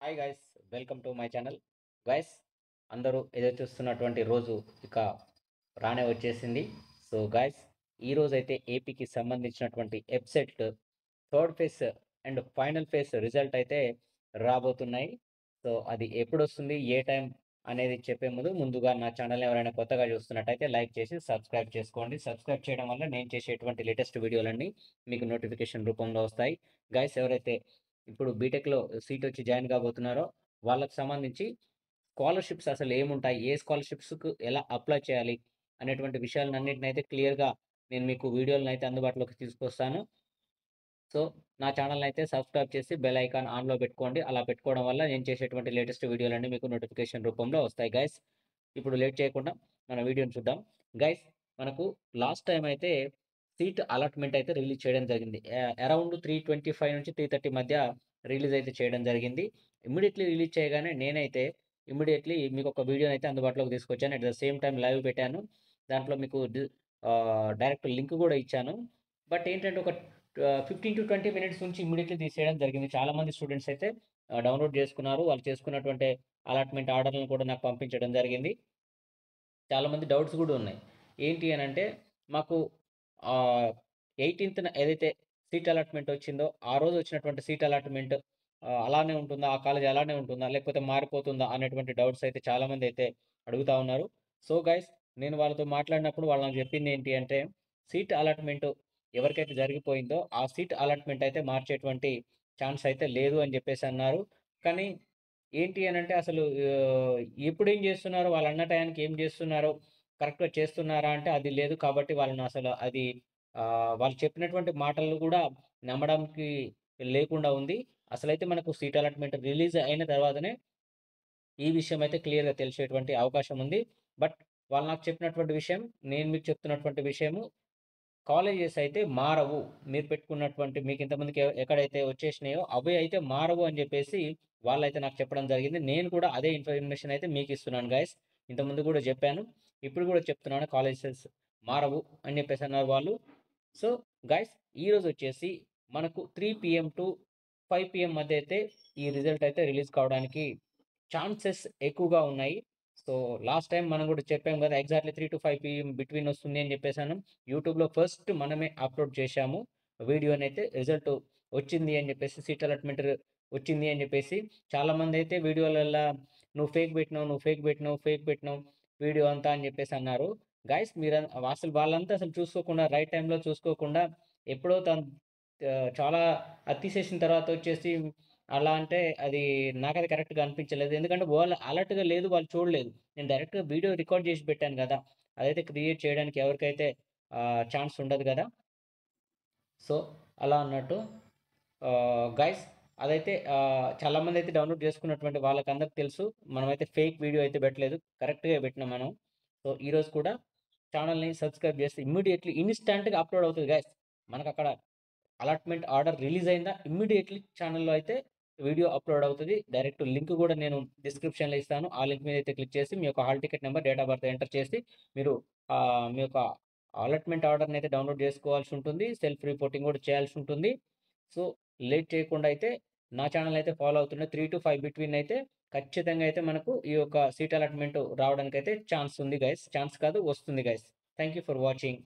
Hi guys, welcome to my channel. Guys, అందరూ ఎదురు చూస్తున్నటువంటి రోజు ఇక రానే వచ్చేసింది. సో గైస్, ఈ రోజు అయితే ఏపీకి సంబంధించినటువంటి EAPCET third phase and final phase result అయితే రాబోతున్నాయి. సో అది ఎప్పుడు వస్తుంది, ఏ టైం అనేది చెప్పే ముందుగా నా ఛానల్ ఎవరైనా కొత్తగా చూస్తున్నట్టయితే లైక్ చేసి సబ్స్క్రైబ్ చేసుకోండి. సబ్స్క్రైబ్ చేయడం వల్ల నేను చేసేటువంటి లేటెస్ట్ వీడియోలన్నీ మీకు నోటిఫికేషన్ రూపంలో వస్తాయి. గైస్, ఎవరైతే ఇప్పుడు బీటెక్లో సీట్ వచ్చి జాయిన్ కాబోతున్నారో వాళ్ళకి సంబంధించి స్కాలర్షిప్స్ అసలు ఏముంటాయి, ఏ స్కాలర్షిప్స్కు ఎలా అప్లై చేయాలి అనేటువంటి విషయాలన్నింటినీ అయితే క్లియర్గా నేను మీకు వీడియోలను అయితే అందుబాటులోకి తీసుకొస్తాను. సో నా ఛానల్ని అయితే సబ్స్క్రైబ్ చేసి బెల్ ఐకాన్ ఆన్లో పెట్టుకోండి. అలా పెట్టుకోవడం వల్ల నేను చేసేటువంటి లేటెస్ట్ వీడియోలన్నీ మీకు నోటిఫికేషన్ రూపంలో వస్తాయి. గైస్, ఇప్పుడు లేట్ చేయకుండా మన వీడియోని చూద్దాం. గైస్, మనకు లాస్ట్ టైం అయితే సీట్ అలాట్మెంట్ అయితే రిలీజ్ చేయడం జరిగింది. అరౌండ్ 325 నుంచి 330 మధ్య రిలీజ్ అయితే చేయడం జరిగింది. ఇమ్మీడియట్లీ రిలీజ్ చేయగానే నేనైతే ఇమ్మీడియట్లీ మీకు ఒక వీడియోని అయితే అందుబాటులోకి తీసుకొచ్చాను. At the same time live పెట్టాను. దాంట్లో మీకు డైరెక్ట్ లింక్ కూడా ఇచ్చాను. బట్ ఏంటంటే ఒక 15-20 మినిట్స్ నుంచి ఇమ్మీడియట్లీ తీసేయడం జరిగింది. చాలామంది స్టూడెంట్స్ అయితే డౌన్లోడ్ చేసుకున్నారు. వాళ్ళు చేసుకున్నటువంటి అలాట్మెంట్ ఆర్డర్లను కూడా నాకు పంపించడం జరిగింది. చాలామంది డౌట్స్ కూడా ఉన్నాయి. ఏంటి అని అంటే, మాకు 18థ్ ఏదైతే సీట్ అలాట్మెంట్ వచ్చిందో ఆ రోజు వచ్చినటువంటి సీట్ అలాట్మెంట్ అలానే ఉంటుందా, ఆ కాలేజ్ అలానే ఉంటుందా, లేకపోతే మారిపోతుందా అనేటువంటి డౌట్స్ అయితే చాలామంది అయితే అడుగుతా ఉన్నారు. సో గైస్, నేను వాళ్ళతో మాట్లాడినప్పుడు వాళ్ళు నాకు చెప్పింది ఏంటి అంటే, సీట్ అలాట్మెంట్ ఎవరికైతే జరిగిపోయిందో ఆ సీట్ అలాట్మెంట్ అయితే మార్చేటువంటి ఛాన్స్ అయితే లేదు అని చెప్పేసి అన్నారు. కానీ ఏంటి అనంటే అసలు ఎప్పుడేం జేస్తున్నారో, వాళ్ళన్న టయానికి ఏం జేస్తున్నారో, కరెక్ట్‌గా చేస్తున్నారా అంటే అది లేదు. కాబట్టి వాళ్ళని అసలు అది వాళ్ళు చెప్పినటువంటి మాటలు గూడా నమ్మడానికి లేకుండా ఉంది. అసలైతే మనకు సీట్ అలాట్‌మెంట్ రిలీజ్ అయిన తర్వాతనే ఈ విషయం అయితే క్లియర్‌గా తెలిసేటువంటి అవకాశం ఉంది. బట్ వాళ్ళు నాకు చెప్పినటువంటి విషయం, నేను మీకు చెప్తున్నటువంటి విషయము, కాలేజెస్ అయితే మారవు. మీరు పెట్టుకున్నటువంటి మీకు ఇంతమందికి ఎక్కడైతే వచ్చేసినాయో అవి అయితే మారవు అని జెప్పేసి వాళ్ళైతే నాకు చెప్పడం జరిగింది. నేను కూడా అదే ఇన్ఫర్మేషన్ అయితే మీకిస్తున్నాను గైస్. ఇంతకుముందు గూడా జెప్పాను. ఇప్పుడు గూడా చెప్తున్నాను, కాలేజెస్ మారవు అని జెప్పేసి అన్నారు వాళ్ళు. సో గైస్, ఈరోజొచ్చేసి మనకు 3 పీఎం టు 5 పీఎం మధ్య అయితే ఈ రిజల్ట్ అయితే రిలీజ్ కావడానికి ఛాన్సెస్ ఎక్కువగా ఉన్నాయి. సో లాస్ట్ టైం మనం గూడా చెప్పాం గదా! ఎగ్జాక్ట్‌లీ 3-5 పీఎం బిట్వీన్ వస్తుంది అని జెప్పేసాను. యూట్యూబ్‌లో ఫస్ట్ మనమే అప్‌లోడ్ చేశాము. వీడియోనైతే రిజల్ట్ వచ్చింది అని జెప్పేసి, సీట్ అలాట్‌మెంట్ వచ్చింది అని జెప్పేసి చాలామందైతే వీడియోలల్లా "నువ్వు ఫేక్ బెట్టినావు, నువ్వు ఫేక్ బెట్టినావు, ఫేక్ బెట్టినావు వీడియో అంతా" అని జెప్పేసి అన్నారు. గైస్, అసలు వాళ్ళంతా అసలు చూసుకోకుండా, రైట్ టైమ్‌లో చూసుకోకుండా ఎప్పుడో చాలా అది తీసేసిన తర్వాత వచ్చేసి అలా అంటే అది నాకది కరెక్ట్‌గా అనిపించలేదు. ఎందుకంటే వాళ్ళు అలర్ట్‌గా లేదు, వాళ్ళు చూడలేదు. నేను డైరెక్ట్‌గా వీడియో రికార్డ్ చేసి పెట్టాను గదా! అదైతే క్రియేట్ చేయడానికి ఎవరికైతే ఛాన్స్ ఉండదు గదా! సో అలా అన్నట్టు గైస్, అదైతే చాలామందైతే డౌన్‌లోడ్ చేసుకున్నటువంటి వాళ్ళకందరికి తెలుసు. మనమైతే ఫేక్ వీడియో అయితే పెట్టలేదు. కరెక్ట్‌గే పెట్టినాం మనం. సో ఈరోజు కూడా ఛానెల్‌ని సబ్స్క్రైబ్ చేస్తే ఇమ్మీడియేట్‌లీ ఇన్‌స్టాంట్‌గా అప్‌లోడ్ అవుతది గైస్. మనకక్కడ అలాట్మెంట్ ఆర్డర్ రిలీజ్ అయిందా ఇమ్మీడియేట్‌లీ ఛానెల్‌లో అయితే వీడియో అప్‌లోడ్ అవుతది. డైరెక్ట్ లింక్ గూడా నేను డిస్క్రిప్షన్‌లో ఇస్తాను. ఆ లింక్ మీద అయితే క్లిక్ చేసి మీ యొక్క hall ticket number, date of birth enter చేసి మీరు మీ యొక్క అలాట్మెంట్ ఆర్డర్‌ని అయితే డౌన్‌లోడ్ చేసుకోవాల్సి ఉంటుంది. సెల్ఫ్ రిపోర్టింగ్ గూడా చేయాల్సి ఉంటుంది. సో లేట్ చేయకుండా అయితే నా ఛానెల్ అయితే ఫాలో అవుతుండే 3-5 బిట్వీన్ అయితే ఖచ్చితంగా అయితే మనకు ఈ యొక్క సీట్ అలాట్మెంట్ రావడానికైతే ఛాన్స్ ఉంది గైస్. ఛాన్స్ కాదు, వస్తుంది guys. Thank you for watching.